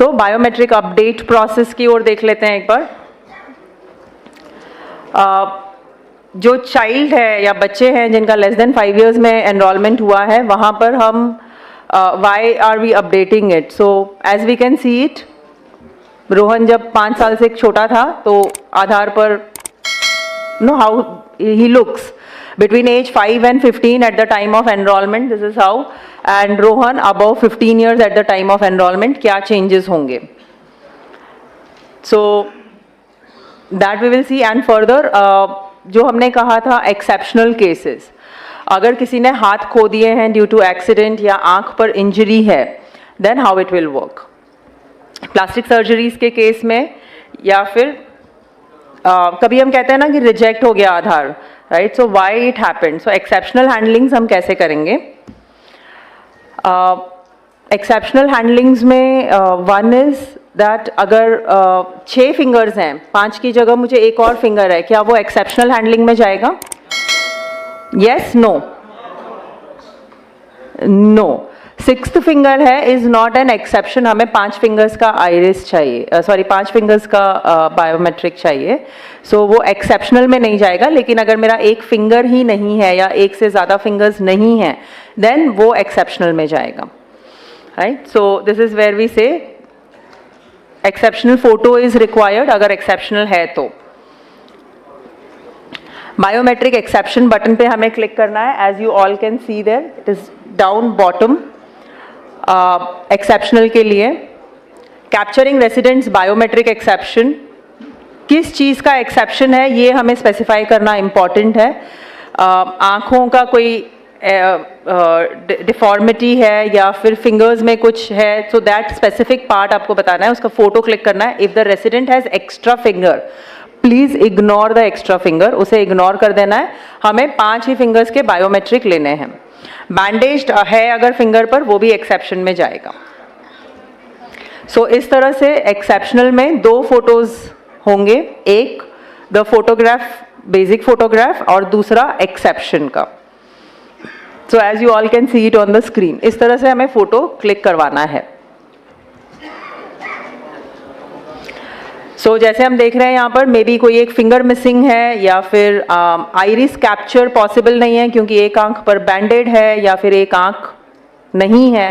सो biometric update process की ओर देख लेते हैं एक बार। जो चाइल्ड है या बच्चे हैं जिनका लेस देन 5 years में एनरोलमेंट हुआ है, वहाँ पर हम why are we updating it. So as we can see it, Rohan जब 5 साल से छोटा था तो आधार पर know how he looks between age 5 and 15 at the time of enrollment, this is how, and Rohan above 15 years at the time of enrollment, क्या changes होंगे। So that we will see, and further जो हमने कहा था exceptional cases, अगर किसी ने हाथ खो दिए हैं ड्यू टू एक्सीडेंट या आंख पर इंजरी है, then how it will work। Plastic surgeries के केस में या फिर कभी हम कहते हैं ना कि रिजेक्ट हो गया Aadhaar, right, so why it happened. So exceptional handlings हम कैसे करेंगे। एक्सेप्शनल हैंडलिंग्स में वन इज दैट अगर 6 फिंगर्स हैं, 5 की जगह मुझे एक और फिंगर है, क्या वो एक्सेप्शनल हैंडलिंग में जाएगा? Yes, no, no. 6th finger है इज नॉट एन एक्सेप्शन, हमें 5 फिंगर्स का आइरिस चाहिए, सॉरी 5 फिंगर्स का बायोमेट्रिक चाहिए। सो वो एक्सेप्शनल में नहीं जाएगा, लेकिन अगर मेरा एक फिंगर ही नहीं है या एक से ज़्यादा फिंगर्स नहीं है, देन वो एक्सेप्शनल में जाएगा, right. So this is where we say exceptional photo is required अगर एक्सेप्शनल है तो। बायोमेट्रिक एक्सेप्शन बटन पे हमें क्लिक करना है, as you all can see there, it is down bottom. Exceptional के लिए कैप्चरिंग रेसिडेंट्स बायोमेट्रिक एक्सेप्शन, किस चीज़ का एक्सेप्शन है ये हमें स्पेसिफाई करना इम्पॉर्टेंट है। आँखों का कोई डिफॉर्मिटी है या फिर फिंगर्स में कुछ है, सो दैट स्पेसिफिक पार्ट आपको बताना है, उसका फोटो क्लिक करना है। If the resident has extra finger, please ignore the extra finger, उसे इग्नोर कर देना है। हमें 5 ही फिंगर्स के बायोमेट्रिक लेने हैं। बैंडेज्ड है अगर फिंगर पर, वो भी एक्सेप्शन में जाएगा। सो इस तरह से एक्सेप्शनल में 2 फोटोज होंगे, एक द फोटोग्राफ, बेसिक फोटोग्राफ, और दूसरा एक्सेप्शन का। So as you all can see it on the screen, इस तरह से हमें फोटो क्लिक करवाना है। सो जैसे हम देख रहे हैं यहाँ पर, मे बी कोई एक फिंगर मिसिंग है या फिर आइरिस कैप्चर पॉसिबल नहीं है क्योंकि एक आंख पर बैंडेड है या फिर एक आंख नहीं है,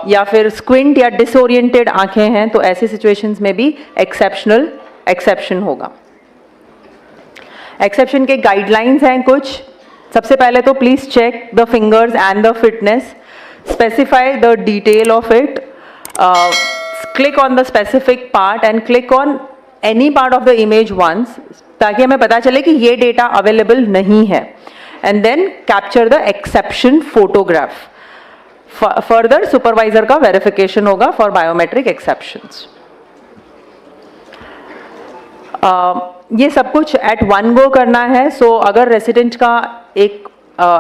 या फिर स्क्विंट या डिसोरिएंटेड आंखें हैं, तो ऐसी सिचुएशंस में भी एक्सेप्शन होगा। एक्सेप्शन के गाइडलाइंस हैं कुछ। सबसे पहले तो please check the fingers and the fitness, specify the detail of it, click on the specific part and click on any part of the image once, ताकि हमें पता चले कि ये डेटा अवेलेबल नहीं है, and then capture the exception photograph। Further supervisor का verification होगा फॉर बायोमेट्रिक एक्सेप्शंस। ये सब कुछ एट वन गो करना है। सो अगर रेसिडेंट का एक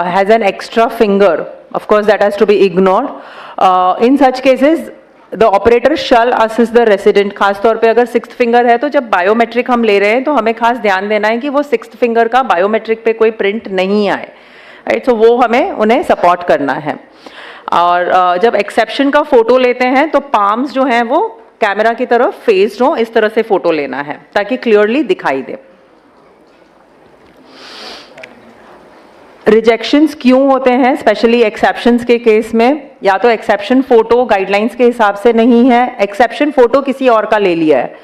has an extra finger, of course that has to be ignored. In such cases the operator shall assist the resident. खासतौर पे अगर 6th फिंगर है तो जब बायोमेट्रिक हम ले रहे हैं तो हमें खास ध्यान देना है कि वो 6th फिंगर का बायोमेट्रिक पे कोई प्रिंट नहीं आए, राइट। सो वो हमें उन्हें सपोर्ट करना है। और जब एक्सेप्शन का फोटो लेते हैं तो पाम्स जो हैं वो कैमरा की तरफ फेस्ड हो, इस तरह से फोटो लेना है ताकि क्लियरली दिखाई दे। रिजेक्शंस क्यों होते हैं स्पेशली एक्सेप्शंस के केस में? या तो एक्सेप्शन फोटो गाइडलाइंस के हिसाब से नहीं है, एक्सेप्शन फोटो किसी और का ले लिया है।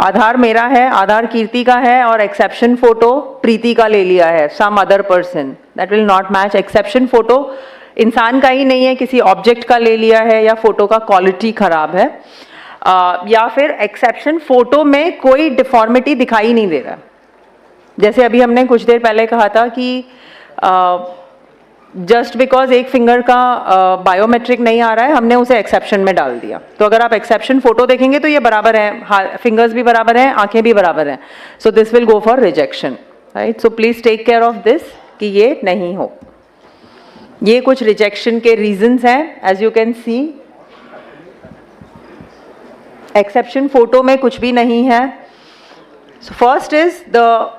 आधार मेरा है, आधार कीर्ति का है, और एक्सेप्शन फोटो प्रीति का ले लिया है, some other person, that will not match. Exception photo इंसान का ही नहीं है, किसी ऑब्जेक्ट का ले लिया है, या फोटो का क्वालिटी खराब है, या फिर एक्सेप्शन फोटो में कोई डिफॉर्मिटी दिखाई नहीं दे रहा। जैसे अभी हमने कुछ देर पहले कहा था कि जस्ट बिकॉज एक फिंगर का बायोमेट्रिक नहीं आ रहा है, हमने उसे एक्सेप्शन में डाल दिया। तो अगर आप एक्सेप्शन फोटो देखेंगे तो ये बराबर है, फिंगर्स भी बराबर हैं, आंखें भी बराबर हैं, so this will go for rejection, right. So please take care of this कि ये नहीं हो। ये कुछ रिजेक्शन के रीजंस हैं, as you can see. Exception photo में कुछ भी नहीं है। So first is the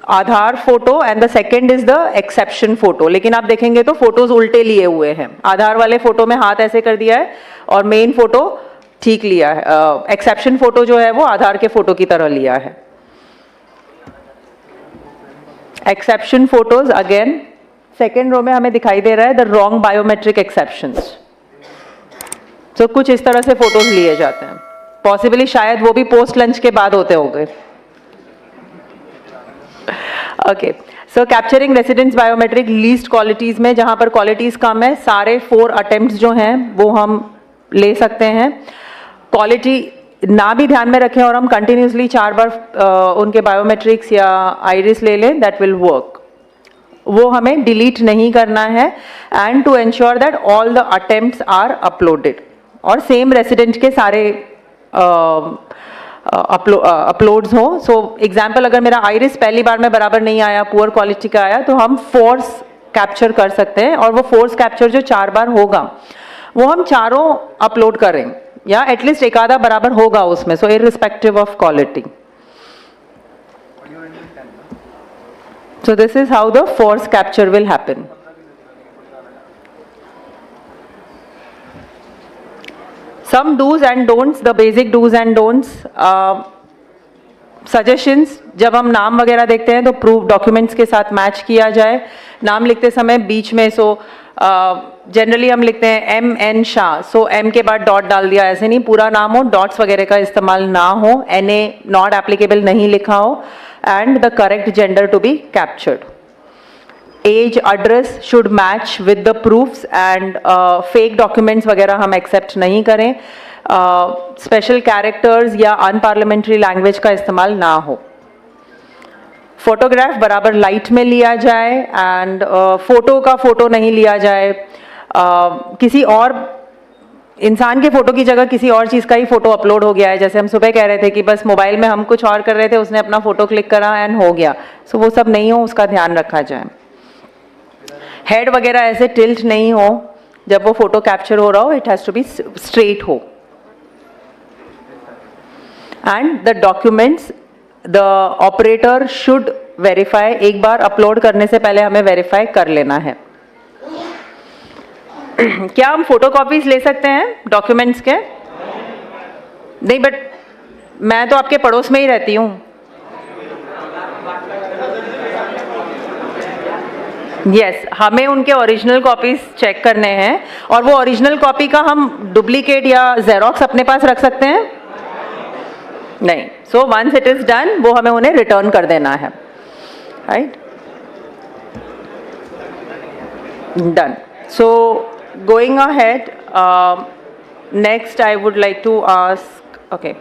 Aadhaar photo and the second is the exception photo. लेकिन आप देखेंगे तो फोटोज उल्टे लिए हुए हैं। आधार वाले फोटो में हाथ ऐसे कर दिया है और मेन फोटो ठीक लिया है, एक्सेप्शन फोटो जो है वो आधार के फोटो की तरह लिया है। Exception photos again second row में हमें दिखाई दे रहा है द रॉन्ग बायोमेट्रिक एक्सेप्शंस। तो कुछ इस तरह से फोटोज लिए जाते हैं, पॉसिबली शायद वो भी पोस्ट लंच के बाद होते होंगे। Okay, so capturing residents biometric least qualities में, जहां पर क्वालिटीज कम है, सारे 4 अटेम्प्ट्स जो हैं वो हम ले सकते हैं। क्वालिटी ना भी ध्यान में रखें और हम कंटिन्यूसली 4 बार उनके बायोमेट्रिक्स या आइरिस ले लें, दैट विल वर्क। वो हमें डिलीट नहीं करना है, and to ensure that all the attempts are uploaded, और सेम रेसिडेंट के सारे अपलोड्स हो। सो एग्जाम्पल, अगर मेरा आइरिस पहली बार में बराबर नहीं आया, पुअर क्वालिटी का आया, तो हम फोर्स कैप्चर कर सकते हैं, और वो फोर्स कैप्चर जो 4 बार होगा वो हम चारों अपलोड करें, या एटलीस्ट एक आधा बराबर होगा उसमें, so irrespective of quality. So this is how the force capture will happen. Some do's and don'ts, the basic do's and don'ts. Suggestions, जब हम नाम वगैरह देखते हैं तो प्रूफ डॉक्यूमेंट्स के साथ मैच किया जाए। नाम लिखते समय बीच में जनरली हम लिखते हैं M.N. शाह, सो M के बाद डॉट डाल दिया, ऐसे नहीं, पूरा नाम हो, डॉट्स वगैरह का इस्तेमाल ना हो, NA नॉट एप्लीकेबल नहीं लिखा हो, and the correct gender to be captured. Age, address should match with the proofs, and fake documents वगैरह हम accept नहीं करें। Special characters या unparliamentary language का इस्तेमाल ना हो। फोटोग्राफ बराबर लाइट में लिया जाए, एंड फोटो का फोटो नहीं लिया जाए। किसी और इंसान के फोटो की जगह किसी और चीज़ का ही फोटो अपलोड हो गया है, जैसे हम सुबह कह रहे थे कि बस मोबाइल में हम कुछ और कर रहे थे, उसने अपना फोटो क्लिक करा एंड हो गया, सो वो सब नहीं हो, उसका ध्यान रखा जाए। हेड वगैरह ऐसे टिल्ट नहीं हो जब वो फोटो कैप्चर हो रहा हो, it has to be straight हो। And the documents the operator should verify, एक बार अपलोड करने से पहले हमें वेरीफाई कर लेना है। क्या हम फोटोकॉपीज ले सकते हैं डॉक्यूमेंट्स के? नहीं, बट मैं तो आपके पड़ोस में ही रहती हूँ। यस, हमें उनके ओरिजिनल कॉपीज चेक करने हैं, और वो ओरिजिनल कॉपी का हम डुप्लीकेट या जेरोक्स अपने पास रख सकते हैं? नहीं। So once it is done, वो हमें उन्हें रिटर्न कर देना है, right? Done. So going ahead, next I would like to ask, okay,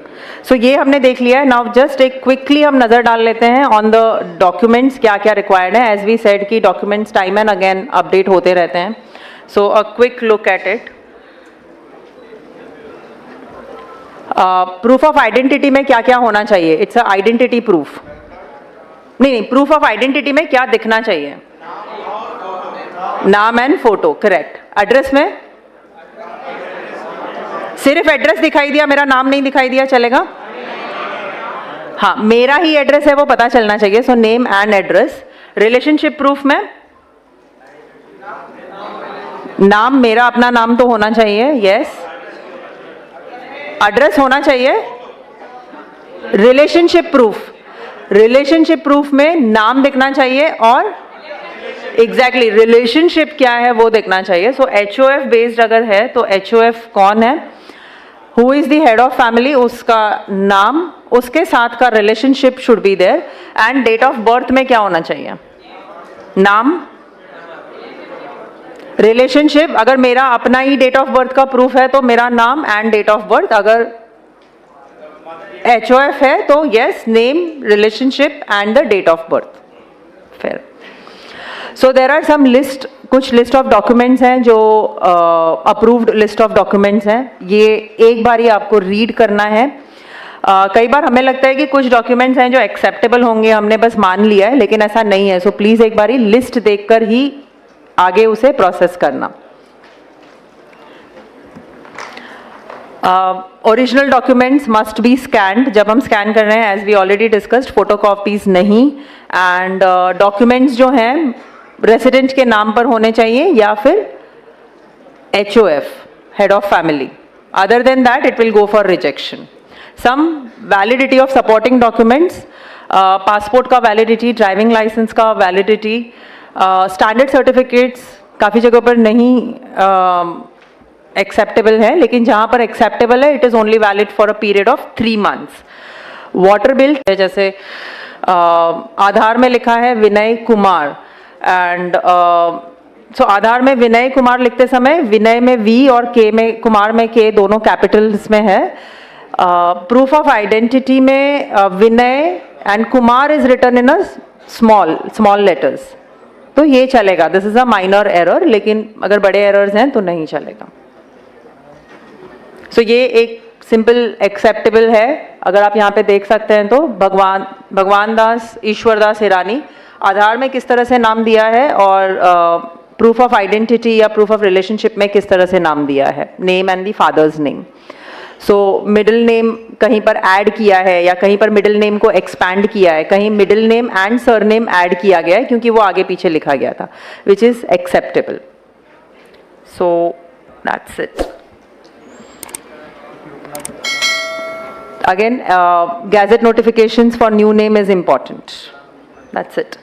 so ये हमने देख लिया है। Now just एक quickly हम नज़र डाल लेते हैं on the documents, क्या क्या required है। As we said कि documents time and again update होते रहते हैं, so a quick look at it. Proof of identity में क्या क्या होना चाहिए? It's a identity proof। नहीं, proof of identity में क्या दिखना चाहिए? नाम एंड फोटो, करेक्ट। एड्रेस में सिर्फ एड्रेस दिखाई दिया, मेरा नाम नहीं दिखाई दिया, चलेगा? हाँ, मेरा ही एड्रेस है वो पता चलना चाहिए, so name and address. Relationship proof में नाम, मेरा अपना नाम तो होना चाहिए, यस। एड्रेस होना चाहिए। रिलेशनशिप प्रूफ में नाम दिखना चाहिए, और एग्जैक्टली रिलेशनशिप क्या है वो देखना चाहिए। सो HOF बेस्ड अगर है तो HOF कौन है, who is the head of family, उसका नाम, उसके साथ का relationship should be there. And date of birth में क्या होना चाहिए? नाम, रिलेशनशिप। अगर मेरा अपना ही डेट ऑफ बर्थ का प्रूफ है तो मेरा नाम एंड डेट ऑफ बर्थ। अगर HOF है तो yes, name, relationship and the date of birth. फिर so there are some list, कुछ लिस्ट ऑफ डॉक्यूमेंट्स हैं जो अप्रूव्ड लिस्ट ऑफ डॉक्यूमेंट्स हैं, ये एक बार ही आपको रीड करना है। कई बार हमें लगता है कि कुछ डॉक्यूमेंट्स हैं जो एक्सेप्टेबल होंगे, हमने बस मान लिया है, लेकिन ऐसा नहीं है। सो प्लीज़ एक बार ही लिस्ट देखकर ही आगे उसे प्रोसेस करना। Original documents must be scanned, जब हम स्कैन कर रहे हैं, as we already discussed, photocopies नहीं। एंड डॉक्यूमेंट्स जो हैं रेसिडेंट के नाम पर होने चाहिए, या फिर HOF, head of family. Other than that, it will go for rejection. Some validity of supporting documents, passport का validity, driving license का validity, standard certificates काफ़ी जगह पर नहीं acceptable है, लेकिन जहाँ पर acceptable है, it is only valid for a period of 3 months. Water bill जैसे आधार में लिखा है विनय कुमार एंड सो आधार में विनय कुमार लिखते समय विनय में वी और के में कुमार में के दोनों कैपिटल्स में है. प्रूफ ऑफ आइडेंटिटी में Vinay and Kumar is written in a small letters, तो ये चलेगा. This is a minor error, लेकिन अगर बड़े एरर्स हैं तो नहीं चलेगा. सो ये एक सिंपल एक्सेप्टेबल है. अगर आप यहाँ पे देख सकते हैं तो भगवान दास ईश्वर दास हिरानी आधार में किस तरह से नाम दिया है और प्रूफ ऑफ आइडेंटिटी या प्रूफ ऑफ रिलेशनशिप में किस तरह से नाम दिया है, name and the father's name. So middle name कहीं पर ऐड किया है या कहीं पर मिडिल नेम को एक्सपैंड किया है, कहीं middle name and surname add किया गया है क्योंकि वो आगे पीछे लिखा गया था, which is acceptable. So that's it. Again, gazette notifications for new name is important. That's it.